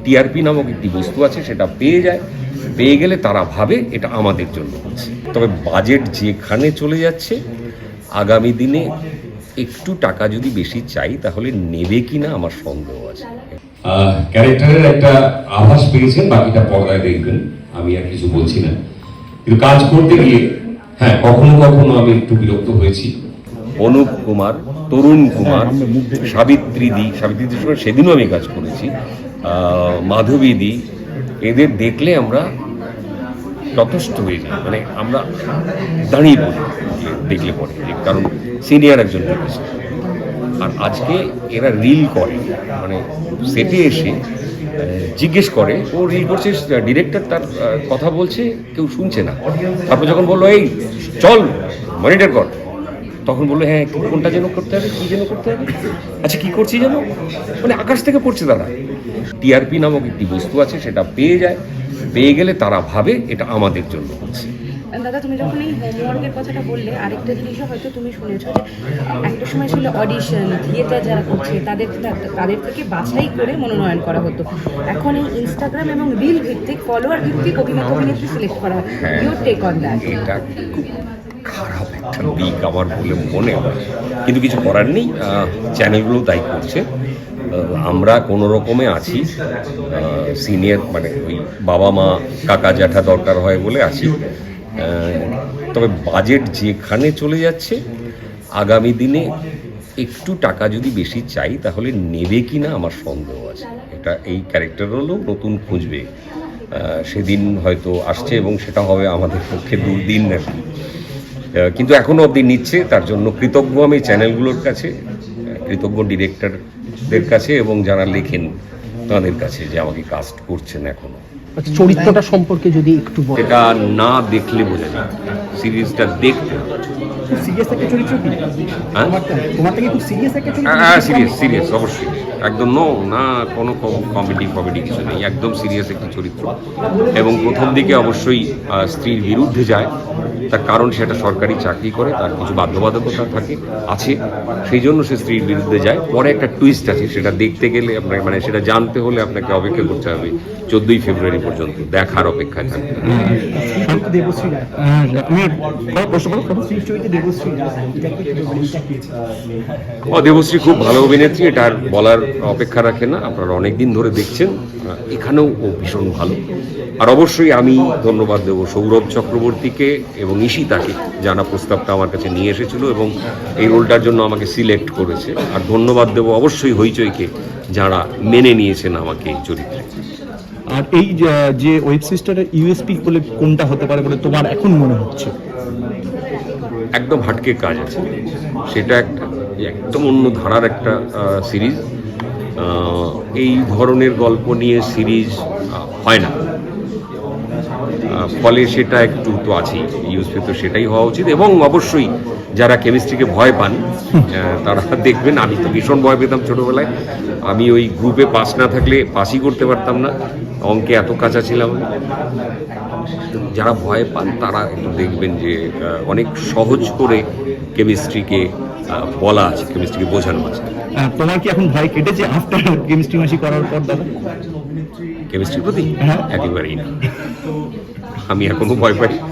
TRP নামক একটি বস্তু আছে, সেটা পেয়ে যায়, পেয়ে গেলে তারা ভাবে এটা আমাদের জন্য হচ্ছে। তবে বাজেট যেখানে চলে যাচ্ছে, আগামী দিনে একটু টাকা যদি বেশি চাই তাহলে নেবে কিনা আমার সন্দেহ আছে। ক্যারেক্টারের একটা আভাস পেয়েছেন, বাকিটা পর্দায় দেখবেন, আমি আর কিছু বলছি না। কিন্তু কাজ করতে গিয়ে হ্যাঁ কখনো কখনো আমি একটু বিরক্ত হয়েছি। অনুপ কুমার, তরুণ কুমার, সাবিত্রীদির সঙ্গে সেদিনও আমি কাজ করেছি, মাধবীদি, এদের দেখলে আমরা যথেষ্ট হয়ে যাই, মানে আমরা দাঁড়িয়ে পড়ি দেখলে পরে, কারণ সিনিয়র একজন আর্টিস্ট। আর আজকে এরা রিল করে, মানে সেটে এসে জিজ্ঞেস করে, ও রিল করছে, ডিরেক্টর তার কথা বলছে, কেউ শুনছে না। তারপর যখন বললো এই চল মনিটর কর, তখন বললো হ্যাঁ কোনটা যেন করতে হবে, কী যেন করতে হবে, আচ্ছা কী করছি যেন, মানে আকাশ থেকে পড়ছে তারা। টিআরপি নামক একটি বস্তু আছে, সেটা পেয়ে যায়, পেয়ে গেলে তারা ভাবে এটা আমাদের জন্য হচ্ছে। দাদা, তুমি যখন এই হোমওয়ার্কের কথাটা বললে, আরেকটা জিনিসও হয়তো তুমি শুনেছো যে একটা সময় ছিল অডিশন, থিয়েটার যারা করছে তাদের থেকে বাছাই করে মনোনয়ন করা হতো। এখন এই ইনস্টাগ্রাম এবং রিল ভিত্তিক, ফলোয়ার ভিত্তিক অভিনেতা অভিনেত্রী সিলেক্ট করা হয়। Your take on that? এটা খুব খারাপ একটা দিক আমার বলে মনে হয়, কিন্তু কিছু করার নেই, চ্যানেলগুলো তাই করছে। আমরা কোনো রকমে আছি, সিনিয়র মানে ওই বাবা মা কাকা জ্যাঠা দরকার হয় বলে আছি। তবে বাজেট যেখানে চলে যাচ্ছে, আগামী দিনে একটু টাকা যদি বেশি চাই তাহলে নেবে কিনা আমার সন্দেহ আছে। এটা এই ক্যারেক্টার হলেও নতুন খুঁজবে, সেদিন হয়তো আসছে এবং সেটা হবে আমাদের পক্ষে দুর্দিন আর কি। কিন্তু এখনও অবধি নিচ্ছে, তার জন্য কৃতজ্ঞ আমি চ্যানেলগুলোর কাছে, কৃতজ্ঞ ডিরেক্টরদের কাছে এবং যারা লেখেন তাদের কাছে যে আমাকে কাস্ট করছেন এখনও। আচ্ছা, চরিত্রটা সম্পর্কে যদি একটু বলেন। এটা না দেখলে বোঝা যায়, সিরিজটা দেখতে। খুব সিরিয়াস একটা চরিত্র কি? হ্যাঁ, তোমার থেকে খুব সিরিয়াস একটা চরিত্র? হ্যাঁ সিরিয়াস অবশ্যই, একদম না কোনো কমেডি কিছু নেই, একদম সিরিয়াস একটি চরিত্র। এবং প্রথম দিকে অবশ্যই স্ত্রীর বিরুদ্ধে যায়, তার কারণ সে একটা সরকারি চাকরি করে, তার কিছু বাধ্যবাধকতা আছে, সেই জন্য সে স্ত্রীর বিরুদ্ধে যায়। পরে একটা টুইস্ট আছে, সেটা দেখতে গেলে আপনাকে, মানে সেটা জানতে হলে আপনাকে অপেক্ষা করতে হবে 14ই ফেব্রুয়ারি পর্যন্ত, দেখার অপেক্ষায় থাকবে। দেবশ্রী খুব ভালো অভিনেত্রী, এটা আর বলার অপেক্ষা রাখে না, আপনারা অনেকদিন ধরে দেখছেন, এখানেও ও ভীষণ ভালো। আর অবশ্যই আমি ধন্যবাদ দেবো সৌরভ চক্রবর্তীকে এবং ঈশিতাকে, জানা প্রস্তাবটা আমার কাছে নিয়ে এসেছিল এবং এই রোলটার জন্য আমাকে সিলেক্ট করেছে। আর ধন্যবাদ দেবো অবশ্যই হইচইকে, যারা মেনে নিয়েছেন আমাকে এই চরিত্রে। আর এই যে ওয়েব সিরিজটার ইউএসপি বলে কোনটা হতে পারে বলে তোমার এখন মনে হচ্ছে? একদম হাটকে কাজ আছে, সেটা একটা একদম অন্য ধারার একটা সিরিজ। এই ধরনের গল্প নিয়ে সিরিজ হয় না, ফলে সেটা একটু তো আছেই, ইউএসপি তো সেটাই হওয়া উচিত। এবং অবশ্যই যারা কেমিস্ট্রিকে ভয় পান তারা দেখবেন, আমি তো ভীষণ ভয় পেতাম ছোটোবেলায়, আমি ওই গ্রুপে পাস না থাকলে পাসই করতে পারতাম না, অঙ্কে এত কাঁচা ছিলাম। যারা ভয় পান তারা একটু দেখবেন যে অনেক সহজ করে কেমিস্ট্রিকে বলা আছে, কেমিস্ট্রিকে বোঝানো আছে। তোমার কি এখন ভয় কেটেছে আফটার কেমিস্ট্রি মাসি করার পর দাদা? কেমিস্ট্রির প্রতি একেবারেই না, আমি এখনো ভয় পাই।